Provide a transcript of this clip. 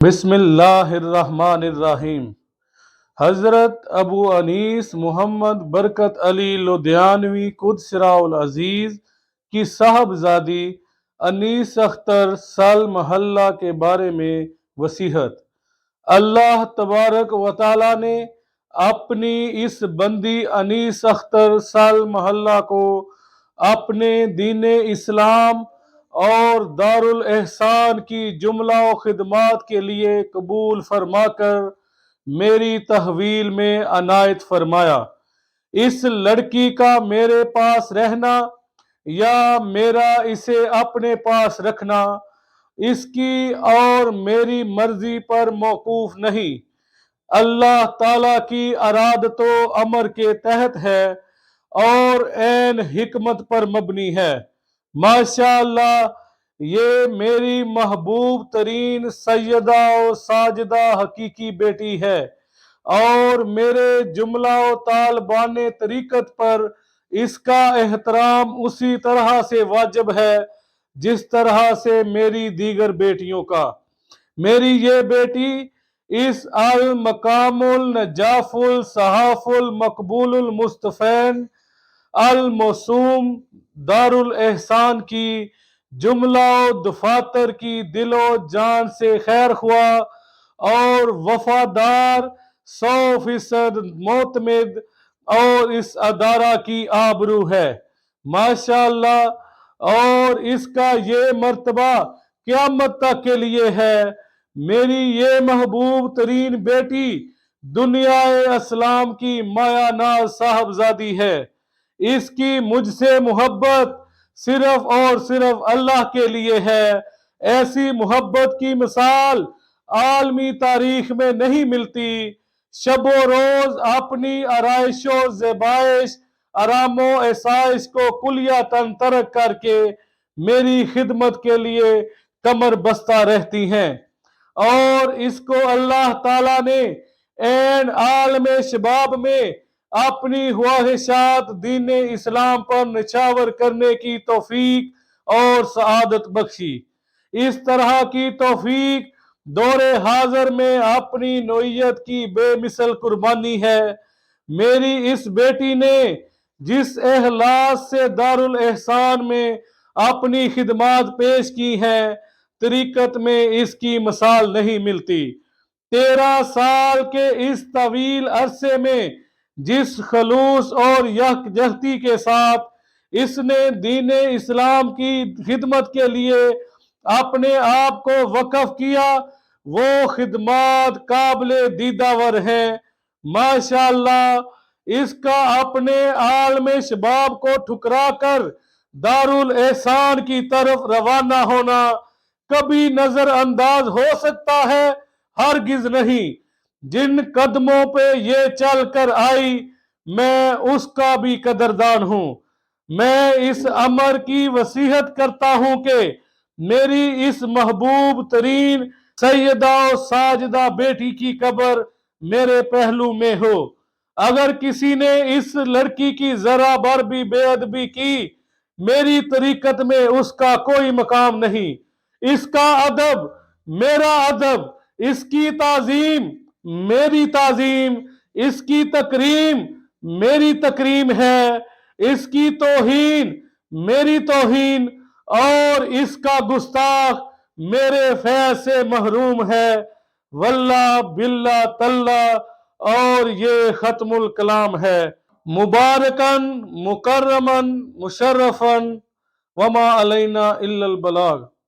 بسم اللہ الرحمن الرحیم۔ حضرت ابو انیس محمد برکت علی لدھیانوی قدس سرہ العزیز کی صاحبزادی انیس اختر سال محلہ کے بارے میں وصیحت۔ اللہ تبارک و تعالی نے اپنی اس بندی انیس اختر سال محلہ کو اپنے دین اسلام اور دارالاحسان کی جملہ و خدمات کے لیے قبول فرما کر میری تحویل میں عنایت فرمایا۔ اس لڑکی کا میرے پاس رہنا یا میرا اسے اپنے پاس رکھنا اس کی اور میری مرضی پر موقوف نہیں، اللہ تعالیٰ کی ارادت و امر کے تحت ہے اور عین حکمت پر مبنی ہے۔ ماشاءاللہ یہ میری محبوب ترین سیدہ و ساجدہ حقیقی بیٹی ہے اور میرے جملہ و طالبان طریقت پر اس کا احترام اسی طرح سے واجب ہے جس طرح سے میری دیگر بیٹیوں کا۔ میری یہ بیٹی اس المقام النجاف الصحاف المقبول المصطفین الموسوم دارالاحسان کی جملہ و دفاتر کی دل و جان سے خیر خواہ اور وفادار 100% معتمد اور اس ادارہ کی آبرو ہے، ماشاءاللہ، اور اس کا یہ مرتبہ قیامت تک کے لیے ہے۔ میری یہ محبوب ترین بیٹی دنیا اسلام کی مایہ ناز صاحبزادی ہے۔ اس کی مجھ سے محبت صرف اور صرف اللہ کے لیے ہے۔ ایسی محبت کی مثال عالمی تاریخ میں نہیں ملتی۔ شب و روز اپنی آرائش و زیبائش، آرام و آسائش کو کلیتاً ترک کر کے میری خدمت کے لیے کمر بستہ رہتی ہیں، اور اس کو اللہ تعالیٰ نے عین عالم شباب میں اپنی خواہشات دین اسلام پر نچھاور کرنے کی توفیق اور سعادت بخشی۔ اس طرح کی توفیق دور حاضر میں اپنی نوعیت کی بے مثل قربانی ہے۔ میری اس بیٹی نے جس اخلاص سے دارالاحسان میں اپنی خدمات پیش کی ہیں، طریقت میں اس کی مثال نہیں ملتی۔ 13 سال کے اس طویل عرصے میں جس خلوص اور یکجہتی کے ساتھ اس نے دین اسلام کی خدمت کے لیے اپنے آپ کو وقف کیا، وہ خدمات قابل دیدہ ہیں۔ ماشاءاللہ اس کا اپنے عالم شباب کو ٹھکرا کر دارالاحسان کی طرف روانہ ہونا کبھی نظر انداز ہو سکتا ہے؟ ہرگز نہیں۔ جن قدموں پہ یہ چل کر آئی میں اس کا بھی قدردان ہوں۔ میں اس امر کی وصیحت کرتا ہوں کہ میری اس محبوب ترین سیدہ و ساجدہ بیٹی کی قبر میرے پہلو میں ہو۔ اگر کسی نے اس لڑکی کی ذرا بھر بھی بے ادبی کی، میری طریقت میں اس کا کوئی مقام نہیں۔ اس کا ادب میرا ادب، اس کی تعظیم میری تعظیم، اس کی تکریم میری تکریم ہے، اس کی توہین میری توہین، اور اس کا گستاخ میرے فیض سے محروم ہے۔ واللہ باللہ تاللہ، اور یہ ختم الکلام ہے۔ مبارکن مکرمن مشرفن وما علینا الا البلاغ۔